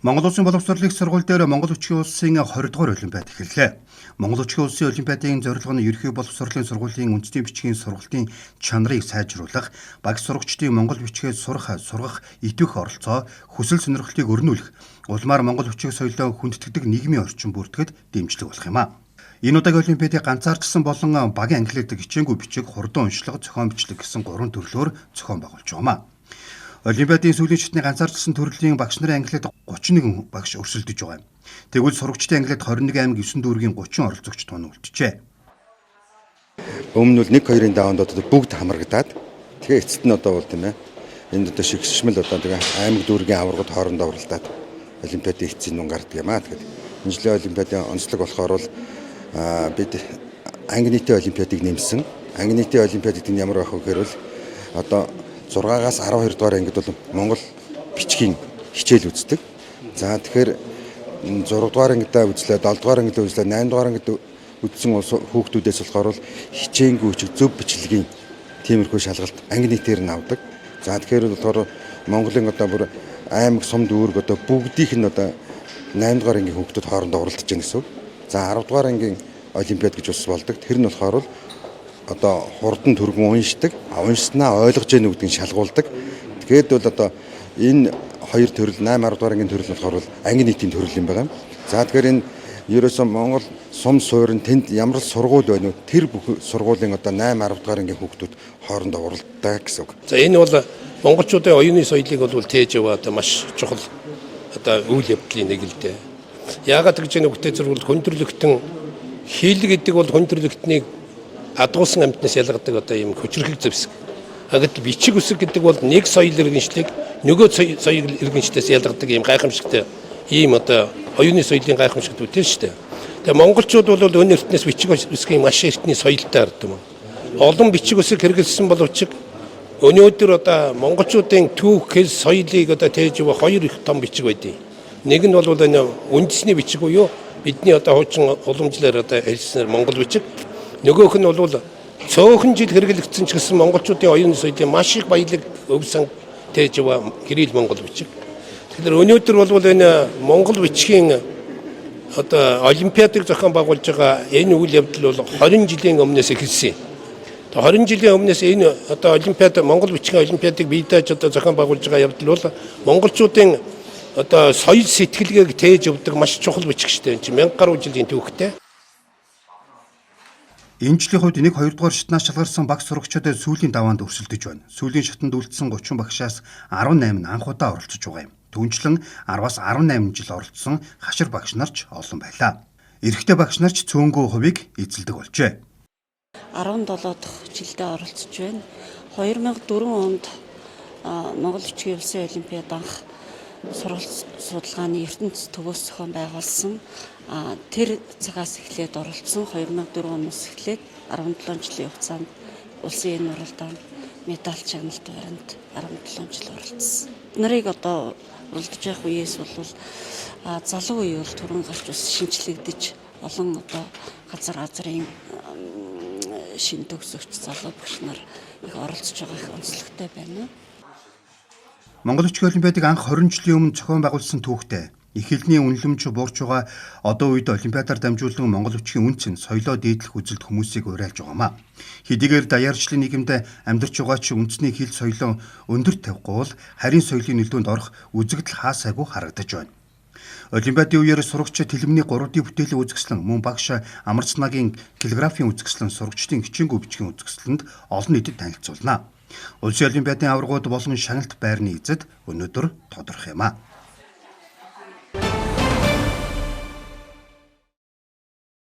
Монгол Улсын боловсролын сургууль дээр Монгол Хүчгийн улсын 20 дугаар олимпиад эхэллээ. Монгол Хүчгийн улсын олимпиадын зорилго нь ерөнхий боловсролын сургуулийн үндэсний бичгийн сургалтын чанарыг сайжруулах, багш сурагчдын Монгол бичгээ сурах идэвх оролцоо, хүсэл сонирхлыг өрнүүлэх, улмаар Монгол хүчиг соёлоо хүндэтгдэг нийгмийн орчин бүртгэхэд дэмжлэг болох юм а. Энэ удаагийн олимпиадыг ганцаарчсан болон багийн ангилалд хичээнгүй бичиг, хурдан уншлага, зохион бичлэг гэсэн 3 төрлөөр зохион байгуулж байна. Олимпиадын сүүлийн шатны ганцаарчсан төрлийн багш нарын ангилалд 31 багш өрсөлдөж байгаа юм. Тэгвэл сурагчдын ангилалд 21 аймаг 9 дүүргийн 30 оролцогч тун үлджээ. Өмнө нь 1-2-ын даваанд бүгд хамрагдаад тэгээ эцэст нь одоо бол тийм ээ. Энд одоо шигшмэл одоо тэгээ аймаг дүүргийн аваргад хоорондоо уралдаад олимпиадын эцсийн нун гардаг юм аа. Тэгэхээр энэ жилийн олимпиадын онцлог болохоор бол бид анги нийтийн олимпиадыг нэмсэн. Анги нийтийн олимпиад гэдэг нь ямар байх вэ гэхээр бол одоо 6-аас 12 дугаар ангид бол Монгол бичгийн хичээл үздэг. За тэгэхээр 6 дугаар ангидаа үзлээ, 7 дугаар ангидаа үзлээ, 8 дугаар ангид үзсэн хүүхдүүдээс болохоор бол хичээнгүй зөв бичлэгийн тиймэрхүү шалгалт анги нийтээр нь авдаг. За тэгэхээр болохоор Монголын одоо бүр аймаг сум дүүрэг одоо бүгдийнх нь одоо 8 дугаар ангийн хүүхдүүд хоорондоо уралдаж байна гэсэн үг. За 10 дугаар ангийн олимпиад гэж ус болдог. Тэр нь болохоор одоо хурдан түргэн уншдаг, уншснаа ойлгож яах нүгдгийг шалгуулдаг. Тэгээд бол одоо энэ хоёр төрөл 8-10 дугаар ангийн төрөл болохоор анги нийтийн төрөл юм байна. За тэгэхээр энэ ерөөсөө Монгол сум суурин тэнд ямар сургууль байна вэ? Тэр бүх сургуулийн одоо 8-10 дугаар ангийн хүүхдүүд хоорондоо уралддаг гэсэн үг. За энэ бол монголчуудын оюуны соёлыг бол тээж яваад маш чухал одоо үйл явдлын нэг л дээ. Яагаад гэж энэ хөгтөө зэрэг хүндрэлтэн хил гэдэг бол хүндрэлтнийг адгуулсан амьтнаас ялгадаг одоо юм хүчрхэг зэвсэг. Гэтэл бичиг үсэг гэдэг бол нэг соёл иргэншлийг нөгөө соёл иргэншлээс ялгадаг юм гайхамшигтай ийм одоо оюуны соёлын гайхамшигт үтэн шүү дээ. Тэгээ монголчууд бол өнөө эртнээс бичиг үсгийн маш эртний соёлтой ардсан. Олон бичиг үсэг хэрэгэлсэн боловч өнөөдөр одоо монголчуудын түүх хэл соёлыг одоо тээж явах хоёр их том бичиг байдیں۔ Нэг нь бол энэ үндэсний бичиг буюу бидний одоо хуучин уламжлалаар одоо хэлснээр монгол бичиг. Нөгөөх нь бол цөөхөн жил хэрэглэгдсэн ч гэсэн монголчуудын оюуны соёлын маш их баялаг өвсөн тээж яваа гэрэл монгол бичиг. Тэгэхээр өнөөдөр бол энэ монгол бичгийн одоо олимпиадыг зохион байгуулж байгаа энэ үйл явдал бол 20 жилийн өмнөөс эхэлсэн. 20 жилийн өмнөөс энэ одоо олимпиад монгол бичгийн олимпиадыг бие дааж одоо зохион байгуулж байгаа явдал бол монголчуудын одоо соёл сэтгэлгээг тээж явдаг маш чухал бичиг шүү дээ. Энэ 1000 гаруй жилийн түүхтэй. Энэ жилийн хувьд 1-2 дугаар шатнаас шалгарсан багш сурагчдад сүүлийн даваанд өрсөлдөж байна. Сүүлийн шатанд үлдсэн 30 багшаас 18 нь анх удаа оролцож байгаа юм. Түүнчлэн 10-аас 18 жил оролцсон хашир багш нарч олон байлаа. Эрэгтэй багш нарч цөөнгөө хувийг эзэлдэг болжээ. 17 дахь жилдээ оролцож байна. 2004 онд Монгол Хүчгийн улсын олимпиад анх сургалт судалгааны ертөнцийн төвөөс зохион байгуулсан. Тэр цагаас эхлээд оролцсон 2004 оноос эхлээд 17 жилийн хугацаанд улсын энэ уралдаанд медаль чагналт баримт 17 жил оролцсон. Нарыг одоо уралдаж явах үеэс бол залуу үе бол түрэн гарч ус шинчлэгдэж олон одоо газрын шин төгсөгч залуу багш нар их оролцож байгаа их онцлогтой байна. Монгол Хүчгийн олимпиадыг анх 20 жилийн өмнө зохион байгуулсан түүхтэй эхлэлний үнэлэмж буурч байгаа одоо үед олимпиадаар дамжуулан Монгол Хүчгийн үнц нь соёлоо дээдлэх үзэлт хүмүүсийг уриалж байгаамаа. Хэдийгээр даяарчлын нийгэмд амьдарч байгаа ч үндэсний хэл соёлоо өндөрт тавихгүй бол харийн соёлын нөлөөнд орох үзэгдэл хаасайгүй харагдаж байна. Олимпиадын үеэр сурагчид хэлмний 3D бүтээлээ үзэсгэлэн мөн багш амарцнагийн каллиграфийн үзэсгэлэн сурагчдын хичээнгүй бичгийн үзэсгэлэнд олон нийтэд танилцуулна. Улсын олимпиадын аваргууд болон шагналт байрны эзэд өнөөдөр тодорхой юм а.